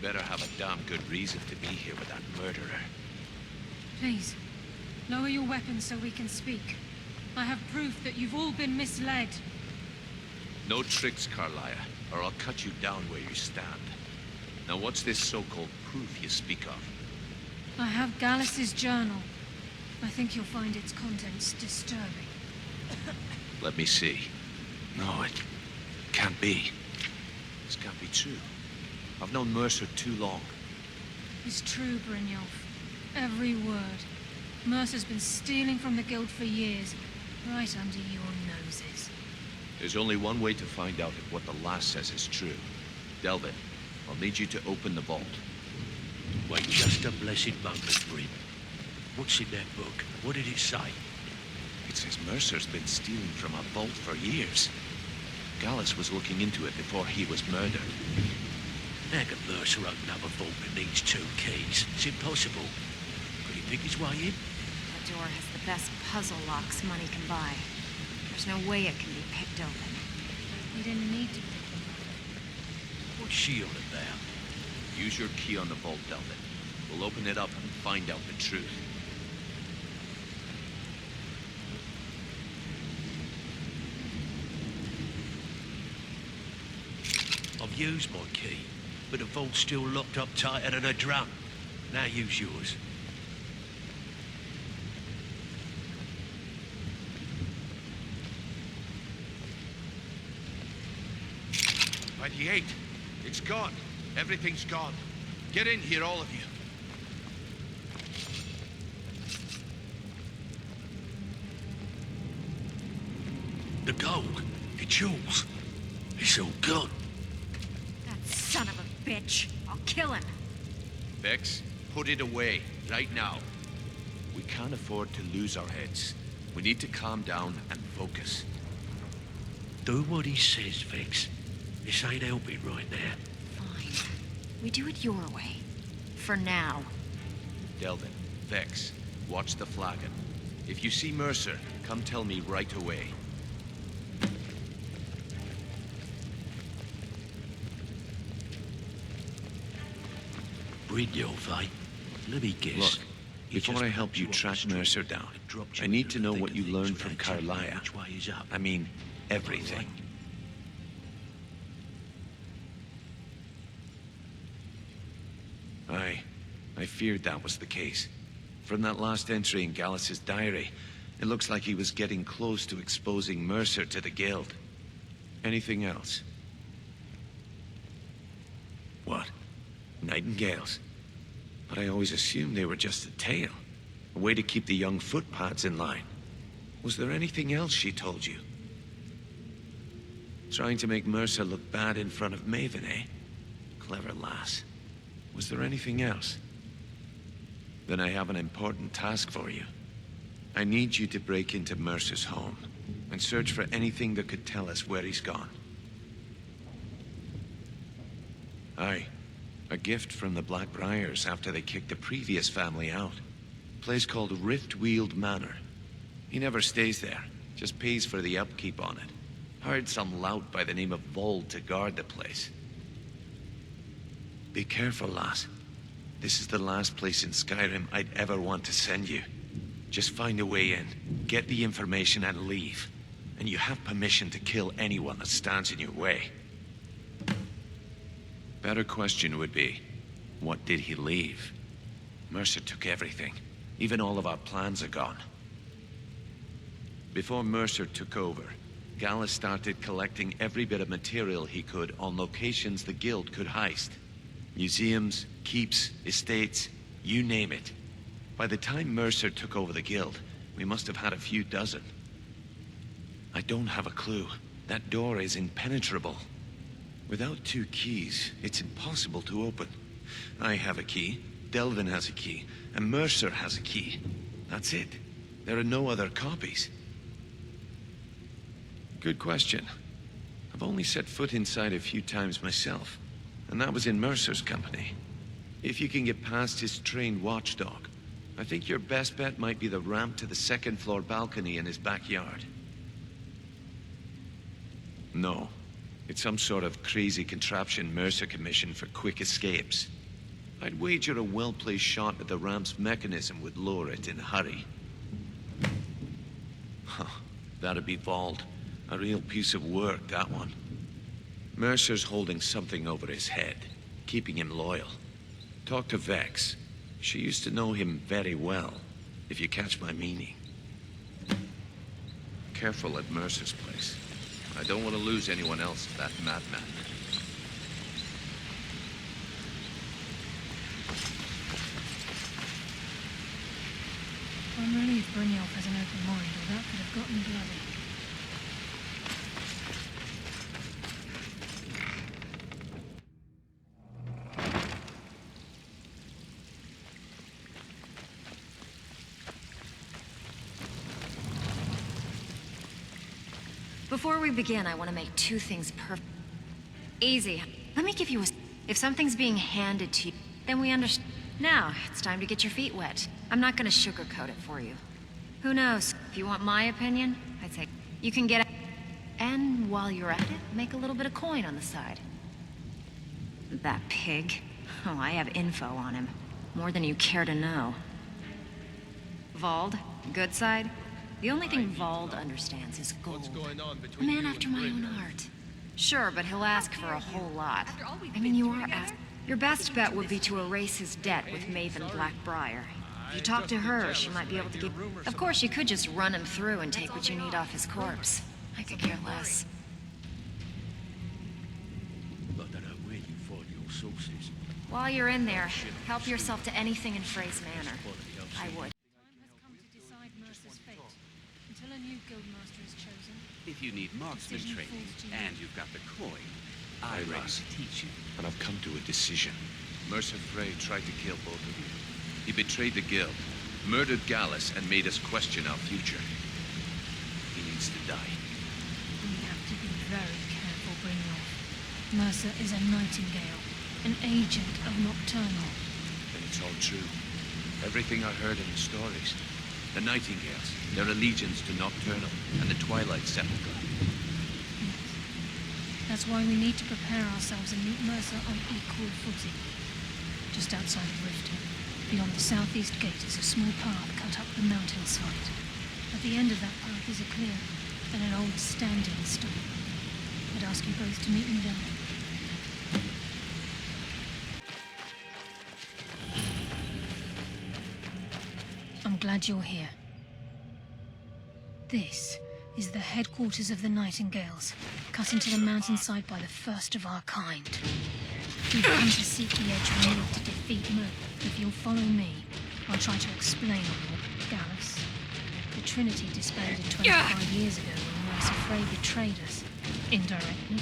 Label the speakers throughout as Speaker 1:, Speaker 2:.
Speaker 1: better have a damn good reason to be here with that murderer.
Speaker 2: Please, lower your weapons so we can speak. I have proof that you've all been misled.
Speaker 1: No tricks, Carlia, or I'll cut you down where you stand. Now what's this so-called proof you speak of?
Speaker 2: I have Gallus's journal. I think you'll find its contents disturbing.
Speaker 1: Let me see. No, it can't be. This can't be true. I've known Mercer too long.
Speaker 2: It's true, Brynjolf. Every word. Mercer's been stealing from the Guild for years, right under your noses.
Speaker 1: There's only one way to find out if what the lass says is true. Delvin, I'll need you to open the vault.
Speaker 3: Wait just a blessed moment, Bryn. What's in that book? What did it say?
Speaker 1: It says Mercer's been stealing from a vault for years. Gallus was looking into it before he was murdered.
Speaker 3: How can Mercer open up a vault that needs 2 keys? It's impossible. Could he pick his way in?
Speaker 4: The door has the best puzzle locks money can buy. There's no way it can be picked open.
Speaker 2: You didn't need to.
Speaker 3: What's she all about?
Speaker 1: Use your key on the vault, Delvin. We'll open it up and find out the truth.
Speaker 3: I've used my key, but the vault's still locked up tighter than a drum. Now use yours.
Speaker 1: By the 8th. It's gone. Everything's gone. Get in here, all of you.
Speaker 3: The gold, the jewels, it's all gone.
Speaker 4: That son of a bitch! I'll kill him!
Speaker 1: Vex, put it away, right now. We can't afford to lose our heads. We need to calm down and focus.
Speaker 3: Do what he says, Vex. This ain't helping right now.
Speaker 4: Fine. We do it your way. For now.
Speaker 1: Delvin, Vex, watch the flagon. If you see Mercer, come tell me right away.
Speaker 3: Brynjolf, eh? Let me guess.
Speaker 1: Look, before I help you track Mercer down, I need to know what you learned from Carlia.
Speaker 3: Which way is up?
Speaker 1: I mean, everything. I feared that was the case. From that last entry in Gallus's diary, it looks like he was getting close to exposing Mercer to the Guild. Anything else? What? Nightingales? But I always assumed they were just a tale. A way to keep the young footpads in line. Was there anything else she told you? Trying to make Mercer look bad in front of Maven, eh? Clever lass. Was there anything else? Then I have an important task for you. I need you to break into Mercer's home and search for anything that could tell us where he's gone. Aye. A gift from the Blackbriars after they kicked the previous family out. A place called Riftweald Manor. He never stays there, just pays for the upkeep on it. Hired some lout by the name of Vold to guard the place. Be careful, lass. This is the last place in Skyrim I'd ever want to send you. Just find a way in, get the information and leave. And you have permission to kill anyone that stands in your way. Better question would be, what did he leave? Mercer took everything. Even all of our plans are gone. Before Mercer took over, Gallus started collecting every bit of material he could on locations the Guild could heist. Museums, keeps, estates, you name it. By the time Mercer took over the Guild, we must have had a few dozen. I don't have a clue. That door is impenetrable. Without 2 keys, it's impossible to open. I have a key, Delvin has a key, and Mercer has a key. That's it. There are no other copies. Good question. I've only set foot inside a few times myself, and that was in Mercer's company. If you can get past his trained watchdog, I think your best bet might be the ramp to the 2nd floor balcony in his backyard. No. It's some sort of crazy contraption Mercer commissioned for quick escapes. I'd wager a well-placed shot at the ramp's mechanism would lower it in a hurry. Huh. That'd be Vault. A real piece of work, that one. Mercer's holding something over his head, keeping him loyal. Talk to Vex. She used to know him very well, if you catch my meaning. Careful at Mercer's place. I don't want to lose anyone else to that madman.
Speaker 2: I'm relieved Brynjolf has an open mind, or that could have gotten bloody.
Speaker 4: Before we begin, I want to make two things perfect. Easy. Let me give you a... If something's being handed to you, then we understand. Now, it's time to get your feet wet. I'm not gonna sugarcoat it for you. Who knows? If you want my opinion, I'd say you can get... And while you're at it, make a little bit of coin on the side. That pig. Oh, I have info on him. More than you care to know. Vald, good side? The only thing Vald understands is gold. A man after my own heart. Sure, but he'll ask for a whole lot. I mean, you are asked. Your best bet would be to erase his debt with Maven Blackbriar. If you talk to her, she might be able to give... Of course, you could just run him through and take what you need off his corpse. I could care less.
Speaker 3: I don't know where you find your sources.
Speaker 4: While you're in there, help yourself to anything in Frey's manor. I would.
Speaker 2: Time has come to decide Mercer's fate. Until a new guildmaster is chosen.
Speaker 5: If you need marksman
Speaker 2: Decision
Speaker 5: training
Speaker 2: falls to you.
Speaker 5: and you've got the coin,
Speaker 1: Aye,
Speaker 5: I'm ready
Speaker 1: Ross.
Speaker 5: to teach you.
Speaker 1: And I've come to a decision. Mercer Frey tried to kill both of you. He betrayed the guild, murdered Gallus, and made us question our future. He needs to die.
Speaker 2: We have to be very careful, Brynjolf. Mercer is a nightingale, an agent of Nocturnal.
Speaker 1: And it's all true. Everything I heard in the stories. The Nightingales, their allegiance to Nocturnal, and the Twilight Sepulchre.
Speaker 2: That's why we need to prepare ourselves and meet Mercer on equal footing. Just outside of Riften, beyond the southeast gate is a small path cut up the mountainside. At the end of that path is a clear and an old standing stone. I'd ask you both to meet me there. I'm glad you're here. This is the headquarters of the Nightingales, cut into the mountainside by the first of our kind. We've come to seek the edge we need to defeat Mercer. If you'll follow me, I'll try to explain all. Gallus. The Trinity disbanded 25 years ago when Mercer Frey betrayed us, indirectly.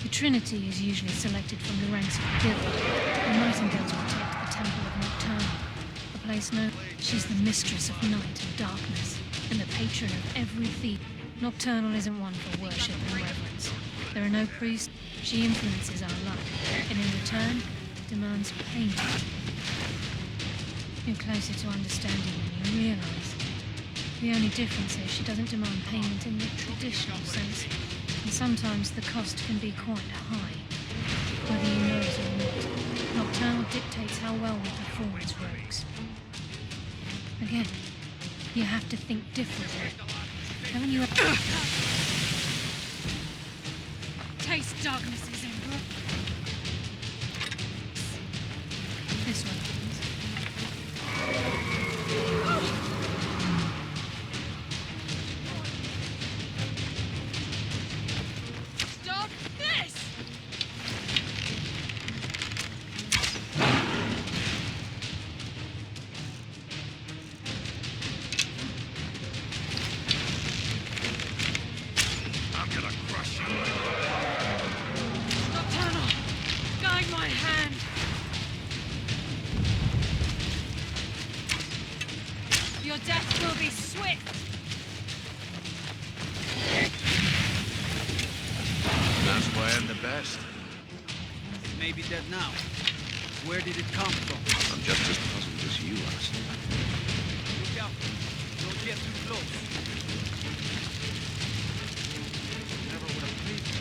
Speaker 2: The Trinity is usually selected from the ranks of the Guild. The Nightingales protect the Temple of Nocturnal, a place known. She's the mistress of night and darkness, and the patron of every thief. Nocturnal isn't one for worship and reverence. There are no priests. She influences our luck, and in return, demands payment. You're closer to understanding than you realize. The only difference is she doesn't demand payment in the traditional sense, and sometimes the cost can be quite high. Whether you know it or not, Nocturnal dictates how well we perform as rogues. Again, you have to think differently. Haven't you ever... Taste darkness's ember. This way, please. Stop this!
Speaker 3: I'm gonna crush you.
Speaker 2: Nocturnal! Guide my hand! Your death will be swift!
Speaker 1: That's why I'm the best.
Speaker 6: It may be dead now. Where did it come from?
Speaker 1: I'm just as puzzled as you are.
Speaker 6: Look out. Don't get too close. Never would have believed it.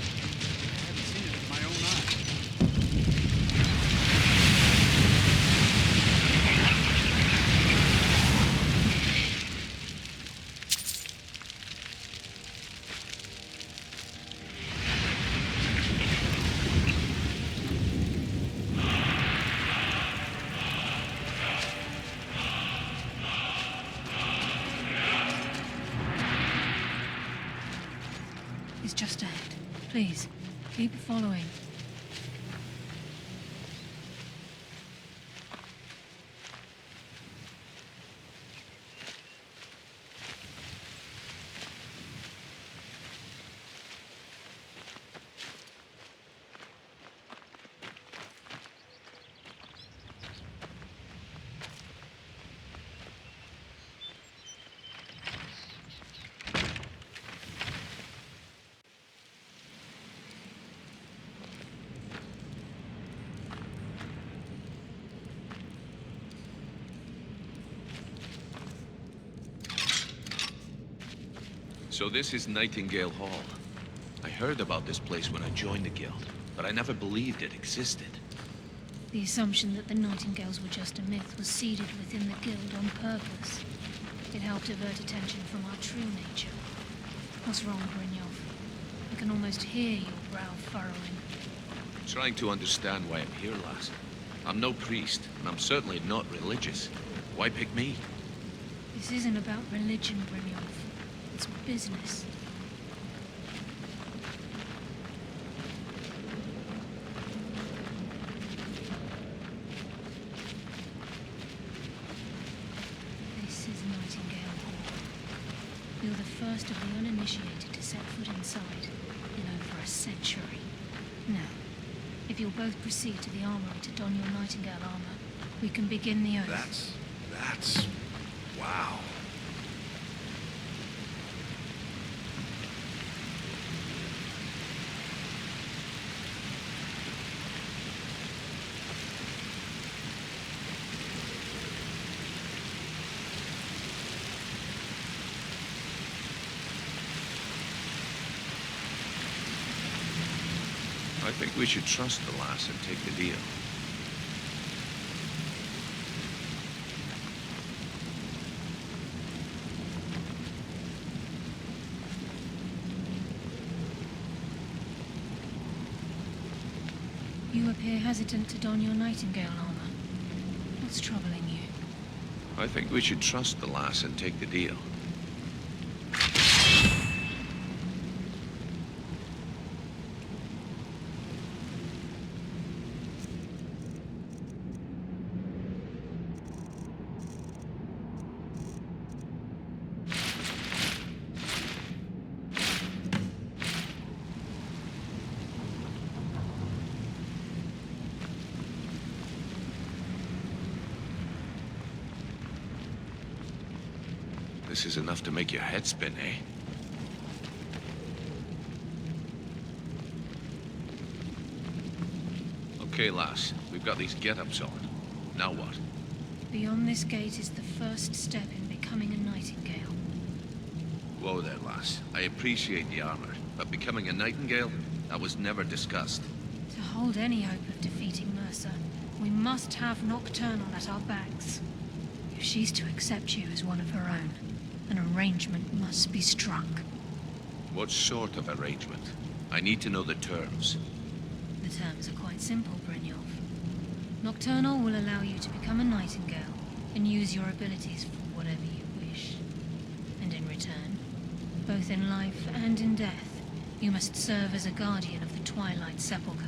Speaker 2: is just ahead. Please, keep following.
Speaker 1: So this is Nightingale Hall. I heard about this place when I joined the guild, but I never believed it existed.
Speaker 2: The assumption that the Nightingales were just a myth was seeded within the guild on purpose. It helped divert attention from our true nature. What's wrong, Brynjolf? I can almost hear your brow furrowing.
Speaker 1: Trying to understand why I'm here, lass. I'm no priest, and I'm certainly not religious. Why pick me?
Speaker 2: This isn't about religion, Brynjolf. It's business. This is Nightingale Hall. You're the first of the uninitiated to set foot inside in over a century. Now, if you'll both proceed to the armory to don your Nightingale armor, we can begin the oath.
Speaker 7: That's... wow.
Speaker 1: I think we should trust the lass and take the deal.
Speaker 2: You appear hesitant to don your Nightingale armor. What's troubling you?
Speaker 1: I think we should trust the lass and take the deal. This is enough to make your head spin, eh? Okay, lass. We've got these get-ups on. Now what?
Speaker 2: Beyond this gate is the first step in becoming a Nightingale.
Speaker 1: Whoa there, lass. I appreciate the armor, but becoming a Nightingale? That was never discussed.
Speaker 2: To hold any hope of defeating Mercer, we must have Nocturnal at our backs. If she's to accept you as one of her own, an arrangement must be struck.
Speaker 1: What sort of arrangement? I need to know the terms.
Speaker 2: The terms are quite simple, Brynjolf. Nocturnal will allow you to become a Nightingale and use your abilities for whatever you wish. And in return, both in life and in death, you must serve as a guardian of the Twilight Sepulchre.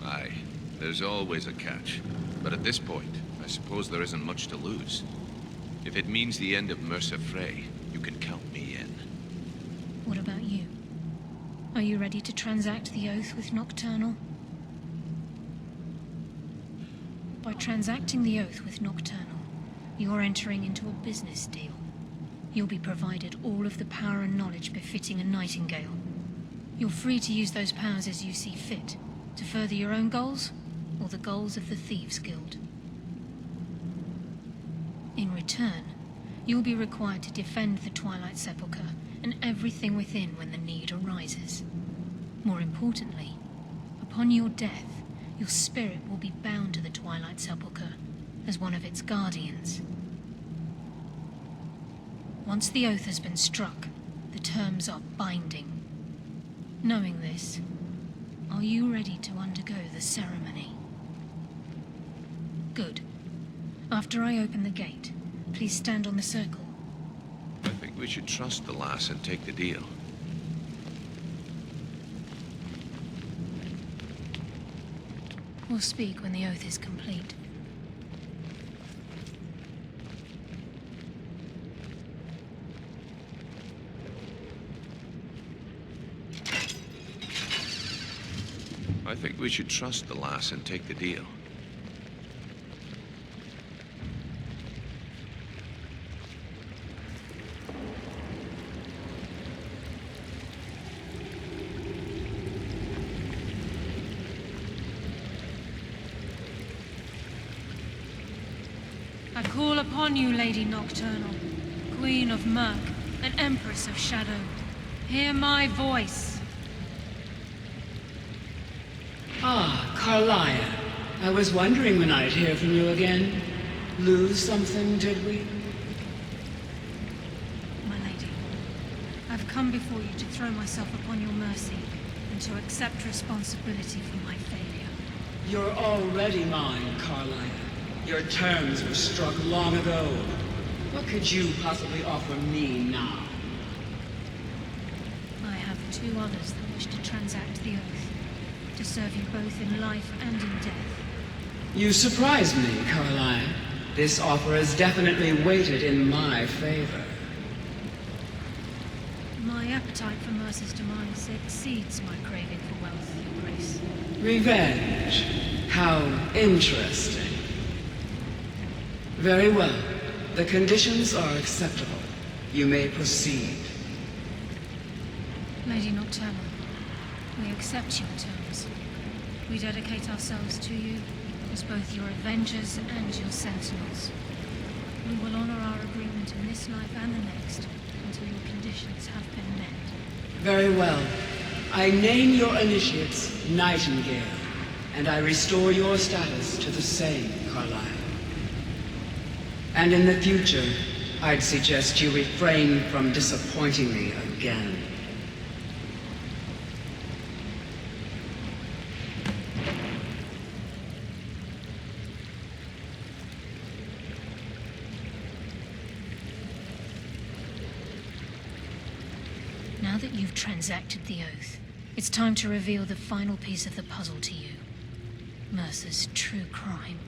Speaker 1: Aye, there's always a catch. But at this point, I suppose there isn't much to lose. If it means the end of Mercer Frey, you can count me in.
Speaker 2: What about you? Are you ready to transact the oath with Nocturnal? By transacting the oath with Nocturnal, you're entering into a business deal. You'll be provided all of the power and knowledge befitting a Nightingale. You're free to use those powers as you see fit, to further your own goals, or the goals of the Thieves Guild. In return, you'll be required to defend the Twilight Sepulchre and everything within when the need arises. More importantly, upon your death, your spirit will be bound to the Twilight Sepulchre as one of its guardians. Once the oath has been struck, the terms are binding. Knowing this, are you ready to undergo the ceremony? Good. After I open the gate, please stand on the circle.
Speaker 1: I think we should trust the lass and take the deal.
Speaker 2: We'll speak when the oath is complete.
Speaker 1: I think we should trust the lass and take the deal.
Speaker 2: I call upon you, Lady Nocturnal, Queen of Murk, and Empress of Shadow. Hear my voice.
Speaker 8: Ah, Carlia. I was wondering when I'd hear from you again. Lose something, did we?
Speaker 2: My lady, I've come before you to throw myself upon your mercy and to accept responsibility for my failure.
Speaker 8: You're already mine, Carlia. Your terms were struck long ago. What could you possibly offer me now?
Speaker 2: I have two others that wish to transact the oath, to serve you both in life and in death.
Speaker 8: You surprise me, Carlia. This offer is definitely weighted in my favor.
Speaker 2: My appetite for Mercer's demise exceeds my craving for wealth, Your Grace.
Speaker 8: Revenge. How interesting. Very well. The conditions are acceptable. You may proceed.
Speaker 2: Lady Nocturnal, we accept your terms. We dedicate ourselves to you as both your avengers and your sentinels. We will honor our agreement in this life and the next until your conditions have been met.
Speaker 8: Very well. I name your initiates Nightingale, and I restore your status to the same, Carlisle. And in the future, I'd suggest you refrain from disappointing me again.
Speaker 2: Now that you've transacted the oath, it's time to reveal the final piece of the puzzle to you. Mercer's true crime.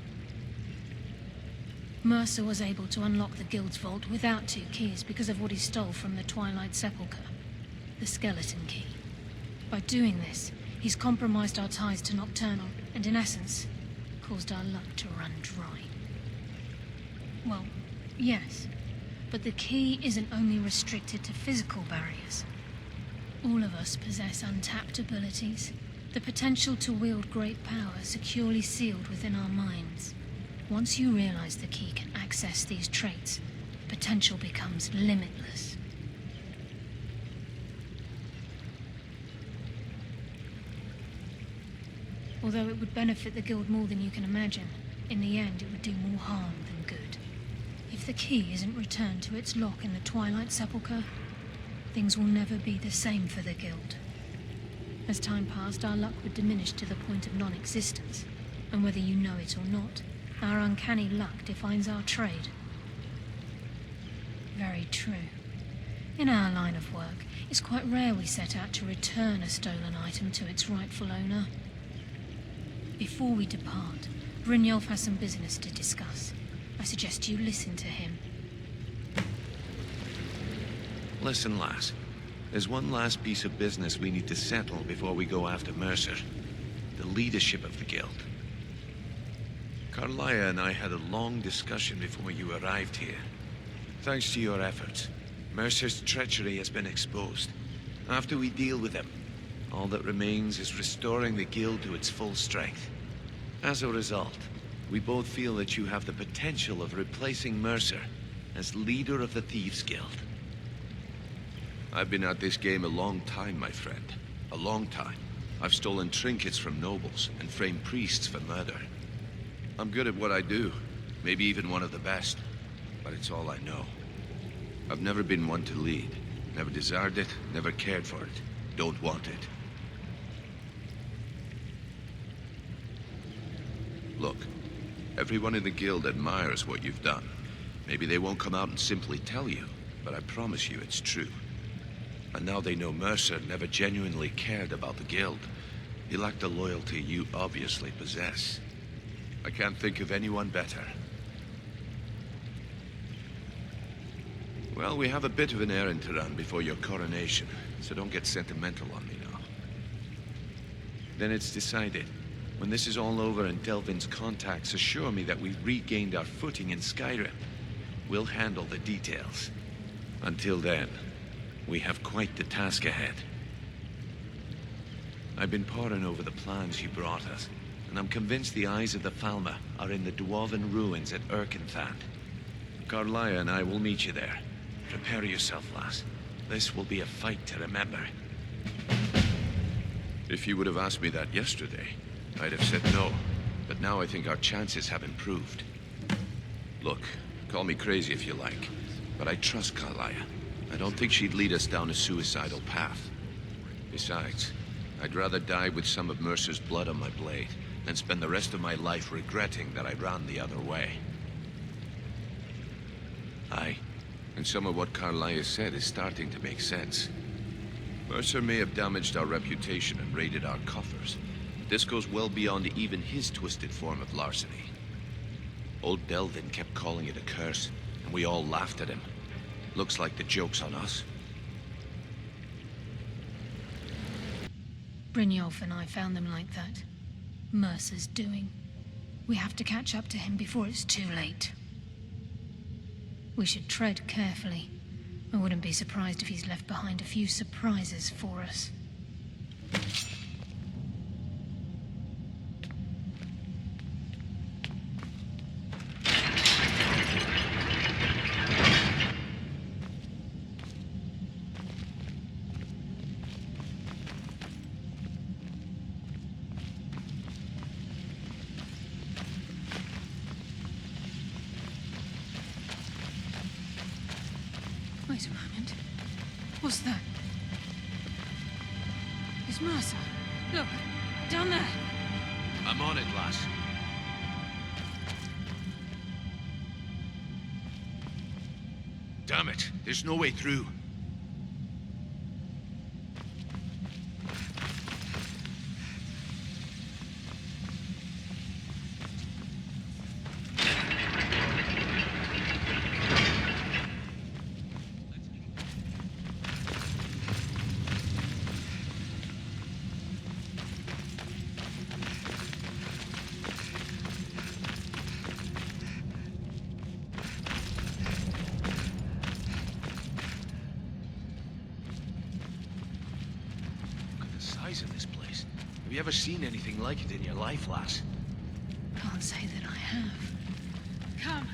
Speaker 2: Mercer was able to unlock the Guild's vault without 2 keys because of what he stole from the Twilight Sepulchre, the skeleton key. By doing this, he's compromised our ties to Nocturnal, and in essence, caused our luck to run dry. Well, yes, but the key isn't only restricted to physical barriers. All of us possess untapped abilities, the potential to wield great power securely sealed within our minds. Once you realize the key can access these traits, potential becomes limitless. Although it would benefit the Guild more than you can imagine, in the end it would do more harm than good. If the key isn't returned to its lock in the Twilight Sepulchre, things will never be the same for the Guild. As time passed, our luck would diminish to the point of non-existence, and whether you know it or not, our uncanny luck defines our trade. Very true. In our line of work, it's quite rare we set out to return a stolen item to its rightful owner. Before we depart, Brynjolf has some business to discuss. I suggest you listen to him.
Speaker 1: Listen, lass. There's one last piece of business we need to settle before we go after Mercer. The leadership of the Guild. Carlia and I had a long discussion before you arrived here. Thanks to your efforts, Mercer's treachery has been exposed. After we deal with him, all that remains is restoring the Guild to its full strength. As a result, we both feel that you have the potential of replacing Mercer as leader of the Thieves Guild. I've been at this game a long time, my friend. A long time. I've stolen trinkets from nobles and framed priests for murder. I'm good at what I do, maybe even one of the best, but it's all I know. I've never been one to lead, never desired it, never cared for it, don't want it. Look, everyone in the Guild admires what you've done. Maybe they won't come out and simply tell you, but I promise you it's true. And now they know Mercer never genuinely cared about the Guild. He lacked the loyalty you obviously possess. I can't think of anyone better. Well, we have a bit of an errand to run before your coronation, so don't get sentimental on me now. Then it's decided. When this is all over and Delvin's contacts assure me that we've regained our footing in Skyrim, we'll handle the details. Until then, we have quite the task ahead. I've been poring over the plans you brought us, and I'm convinced the eyes of the Falmer are in the Dwarven ruins at Erkenthan. Carlia and I will meet you there. Prepare yourself, lass. This will be a fight to remember. If you would have asked me that yesterday, I'd have said no. But now I think our chances have improved. Look, call me crazy if you like, but I trust Carlia. I don't think she'd lead us down a suicidal path. Besides, I'd rather die with some of Mercer's blood on my blade than spend the rest of my life regretting that I ran the other way. Aye, and some of what Carlia said is starting to make sense. Mercer may have damaged our reputation and raided our coffers. This goes well beyond even his twisted form of larceny. Old Delvin kept calling it a curse, and we all laughed at him. Looks like the joke's on us.
Speaker 2: Brynjolf and I found them like that. Mercer's doing. We have to catch up to him before it's too late. We should tread carefully. I wouldn't be surprised if he's left behind a few surprises for us. Wait a moment. What's that? It's Mercer. Look, down there.
Speaker 1: I'm on it, lass. Damn it, there's no way through. In this place. Have you ever seen anything like it in your life, lass?
Speaker 2: Can't say that I have.
Speaker 9: Come.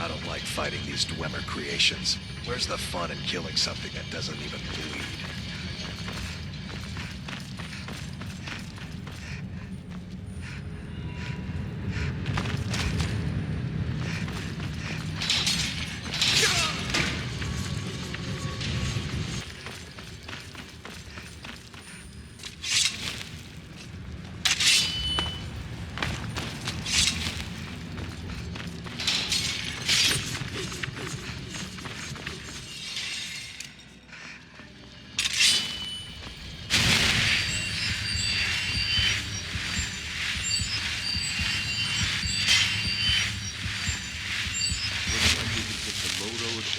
Speaker 7: I don't like fighting these Dwemer creations. Where's the fun in killing something that doesn't even bleed?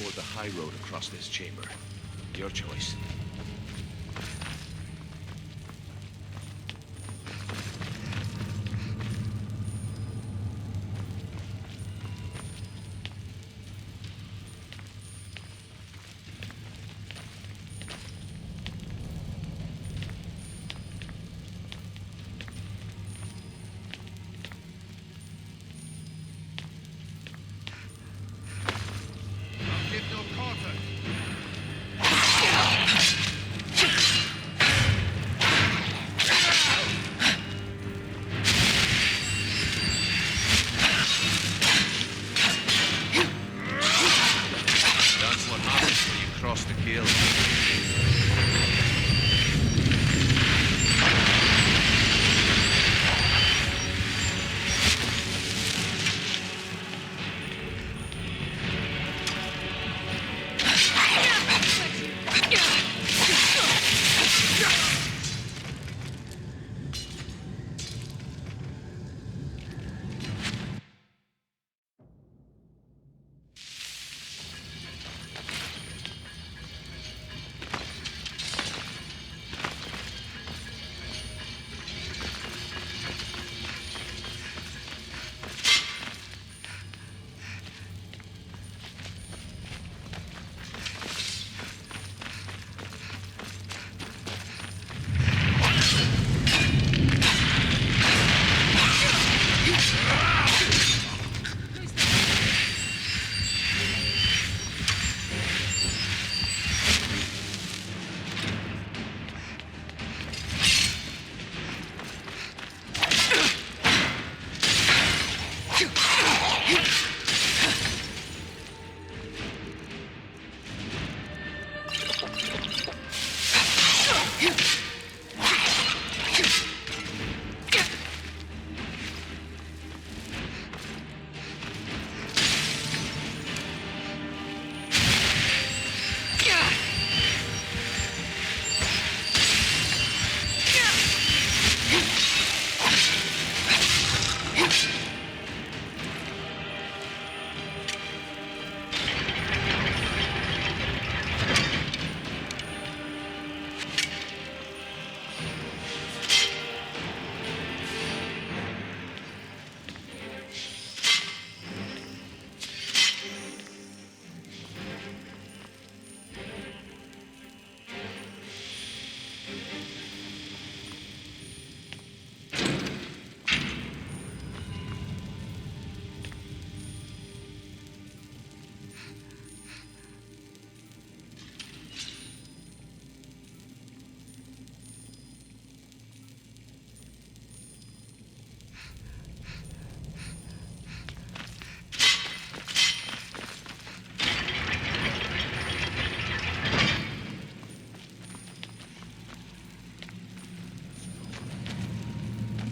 Speaker 1: Or the high road across this chamber. Your choice.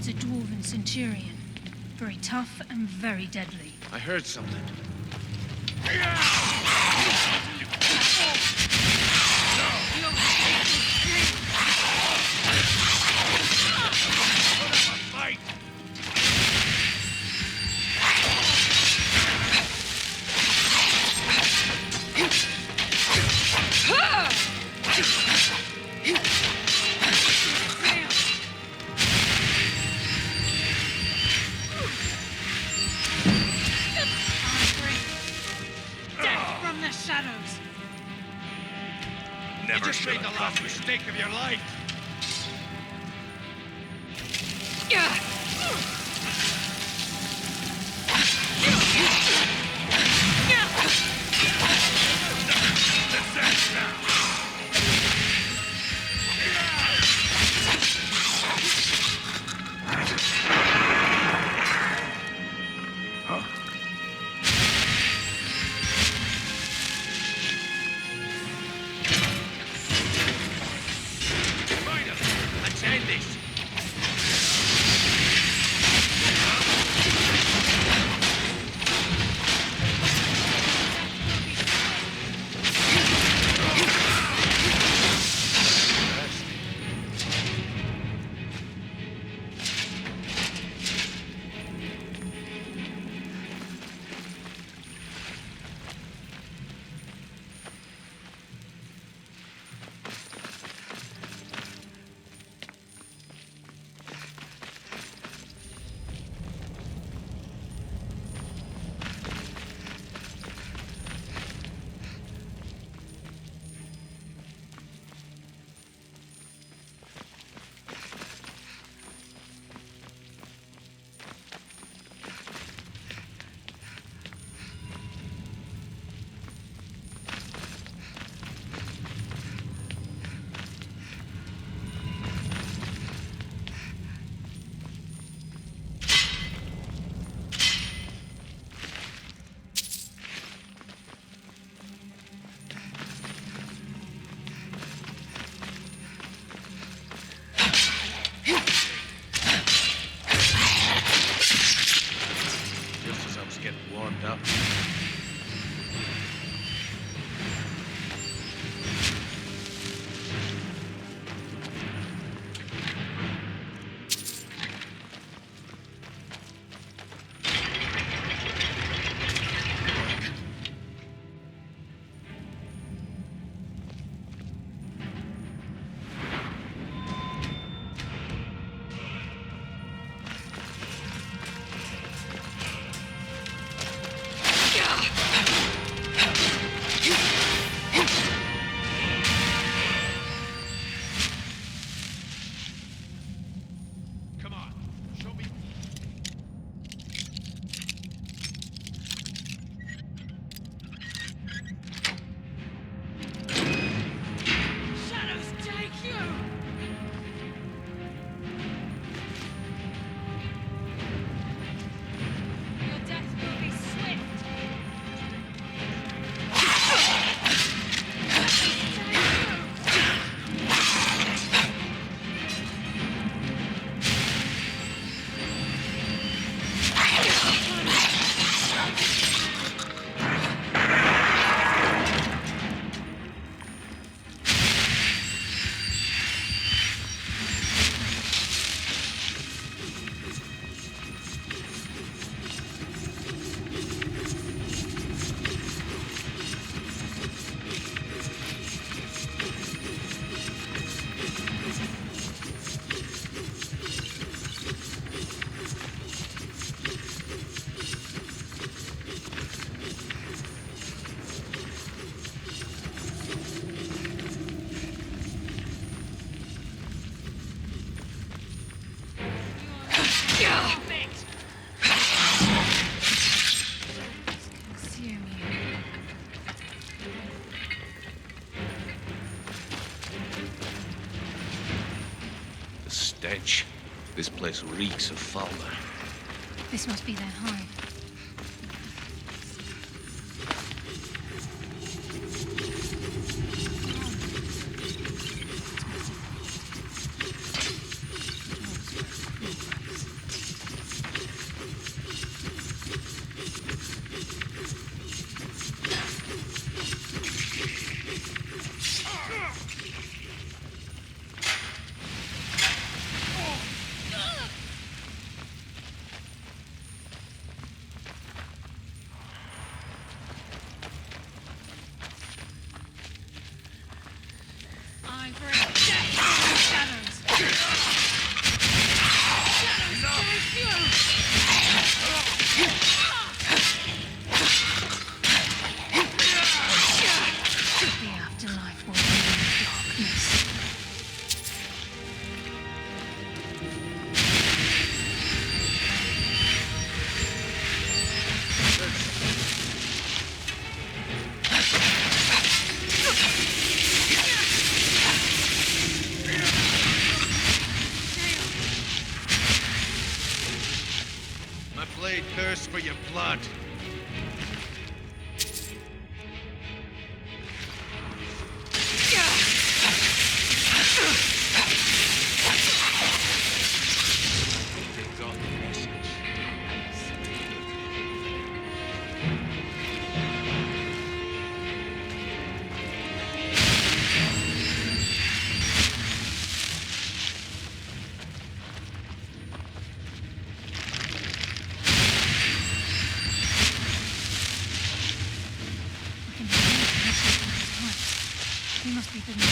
Speaker 2: It's a dwarven centurion. Very tough and very deadly.
Speaker 1: I heard something.
Speaker 7: You just made the last mistake of your life.
Speaker 3: stench. This place reeks of fauna.
Speaker 2: This must be their hive.
Speaker 1: Thirst for your blood. They got the message.
Speaker 2: We must be the next.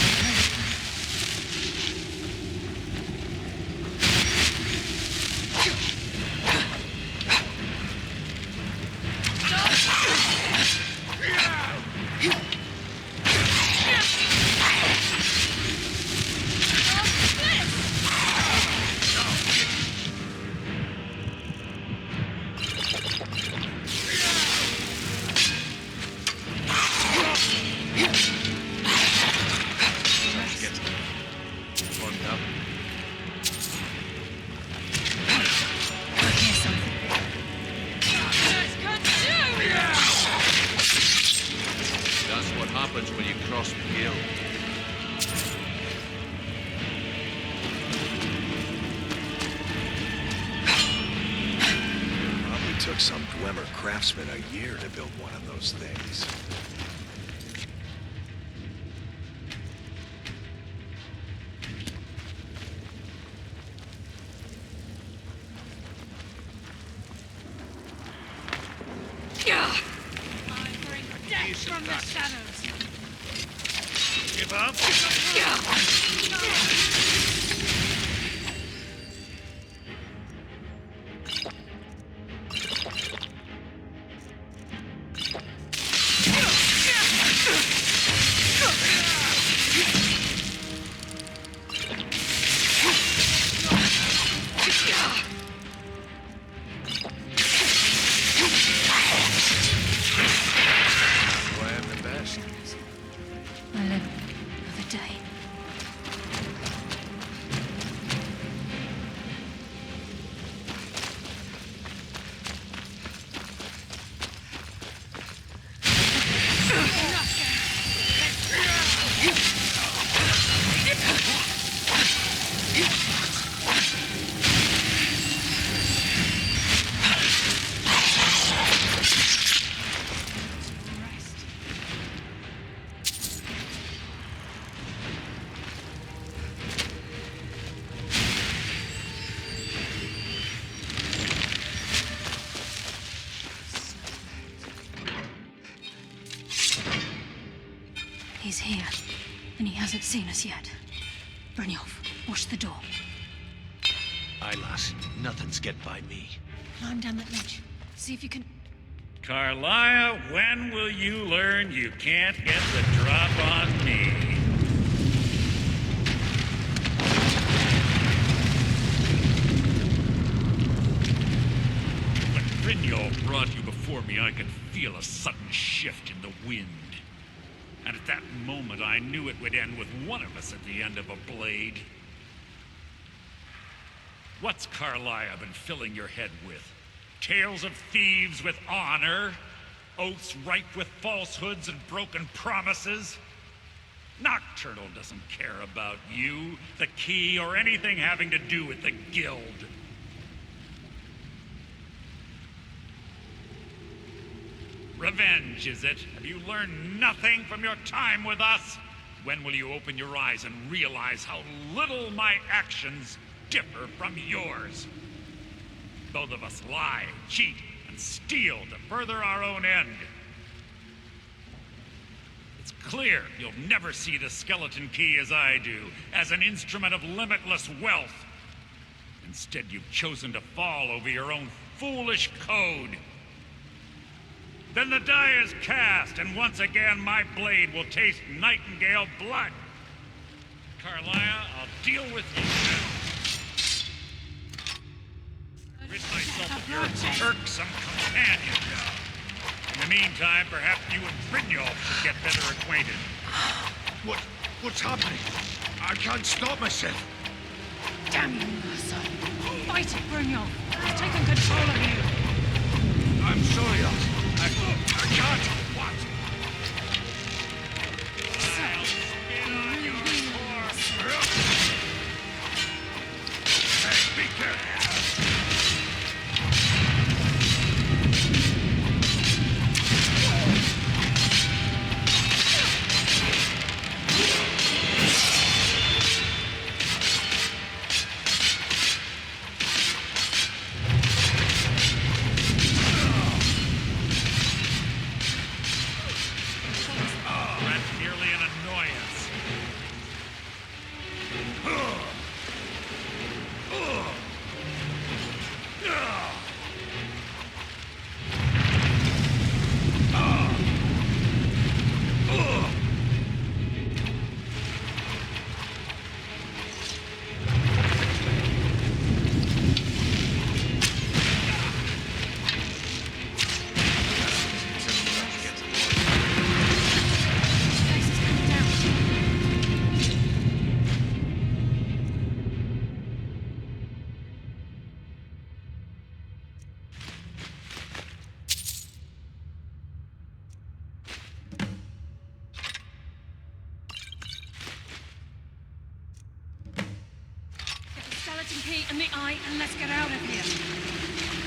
Speaker 2: When you cross the guild.
Speaker 7: Probably took some Dwemer craftsman a year to build one of those things.
Speaker 3: From the shadows. Give up?
Speaker 2: I live another day. He's here, and he hasn't seen us yet. Brynjolf, watch the door.
Speaker 3: Aye, lass. Nothing's get by me.
Speaker 2: Climb down that ledge. See if you can...
Speaker 9: Carlia, when will you learn you can't get the drop on me? When Brynjolf brought you before me, I could feel a sudden shift in the wind. And at that moment, I knew it would end with one of us at the end of a blade. What's Carlisle been filling your head with? Tales of thieves with honor? Oaths ripe with falsehoods and broken promises? Nocturnal doesn't care about you, the key, or anything having to do with the guild. Revenge, is it? Have you learned nothing from your time with us? When will you open your eyes and realize how little my actions differ from yours? Both of us lie, cheat, and steal to further our own end. It's clear you'll never see the skeleton key as I do, as an instrument of limitless wealth. Instead, you've chosen to fall over your own foolish code. Then the die is cast, and once again my blade will taste Nightingale blood. Carlisle, I'll deal with you now. Rid myself of your irksome companion. In the meantime, perhaps you and Brynjolf should get better acquainted.
Speaker 7: What's happening? I can't stop myself.
Speaker 2: Damn you, Mercer. Fight it, Brynjolf. I've taken control of you.
Speaker 7: I'm sorry, lass. I can't. What?
Speaker 9: I'll spit on your corpse.
Speaker 7: Hey, be careful.
Speaker 2: Key in the eye, and let's get out of here.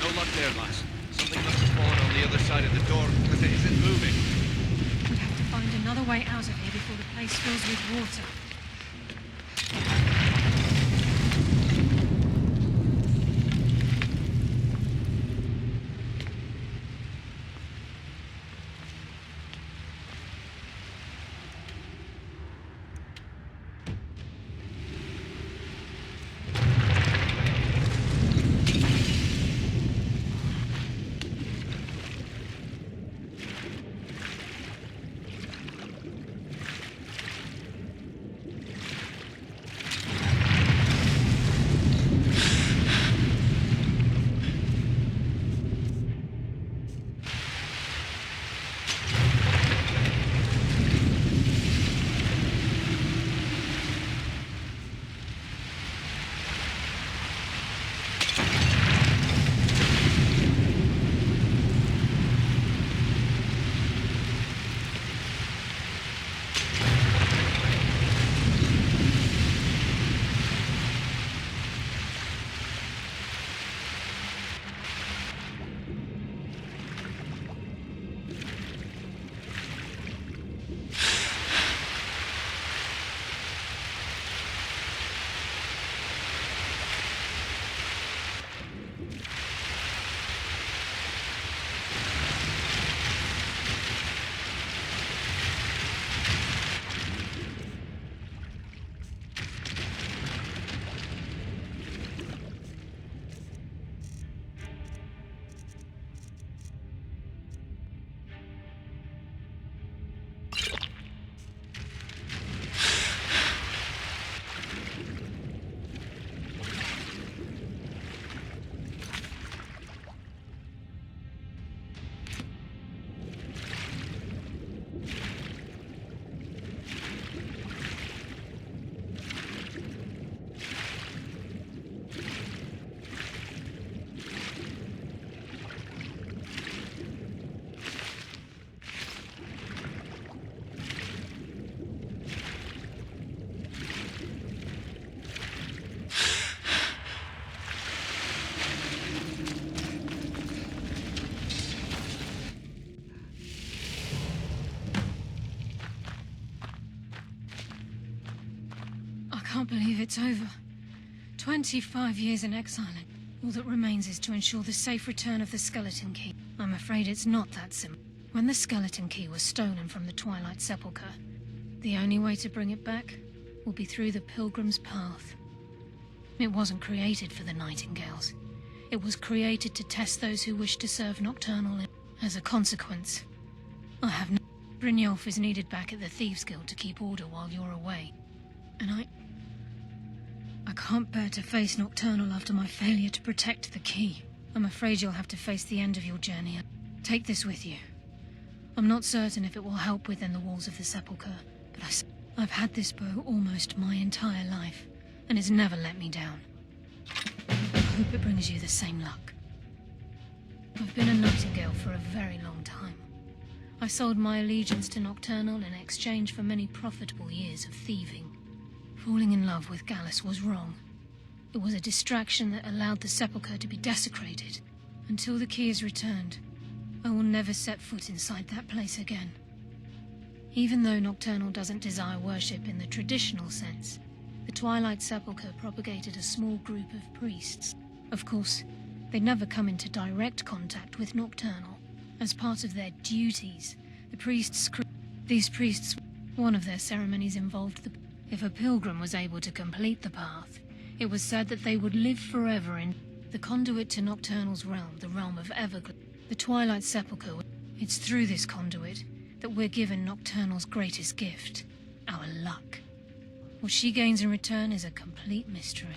Speaker 5: No luck there, lass. Something must have fallen on the other side of the door, because it isn't moving.
Speaker 2: We'd have to find another way out of here before the place fills with water. can't believe it's over. 25 years in exile. All that remains is to ensure the safe return of the skeleton key. I'm afraid it's not that simple. When the skeleton key was stolen from the Twilight Sepulchre, the only way to bring it back will be through the Pilgrim's Path. It wasn't created for the Nightingales. It was created to test those who wish to serve Nocturnal. As a consequence, I have no... Brynjolf is needed back at the Thieves Guild to keep order while you're away. And I can't bear to face Nocturnal after my failure to protect the key. I'm afraid you'll have to face the end of your journey. Take this with you. I'm not certain if it will help within the walls of the Sepulchre, but I've had this bow almost my entire life, and it's never let me down. I hope it brings you the same luck. I've been a Nightingale for a very long time. I sold my allegiance to Nocturnal in exchange for many profitable years of thieving. Falling in love with Gallus was wrong. It was a distraction that allowed the Sepulchre to be desecrated. Until the key is returned, I will never set foot inside that place again. Even though Nocturnal doesn't desire worship in the traditional sense, the Twilight Sepulchre propagated a small group of priests. Of course, they never come into direct contact with Nocturnal. As part of their duties, these priests, one of their ceremonies involved if a pilgrim was able to complete the path, it was said that they would live forever in the conduit to Nocturnal's realm, the realm of Everglow. The Twilight Sepulchre. It's through this conduit that we're given Nocturnal's greatest gift, our luck. What she gains in return is a complete mystery.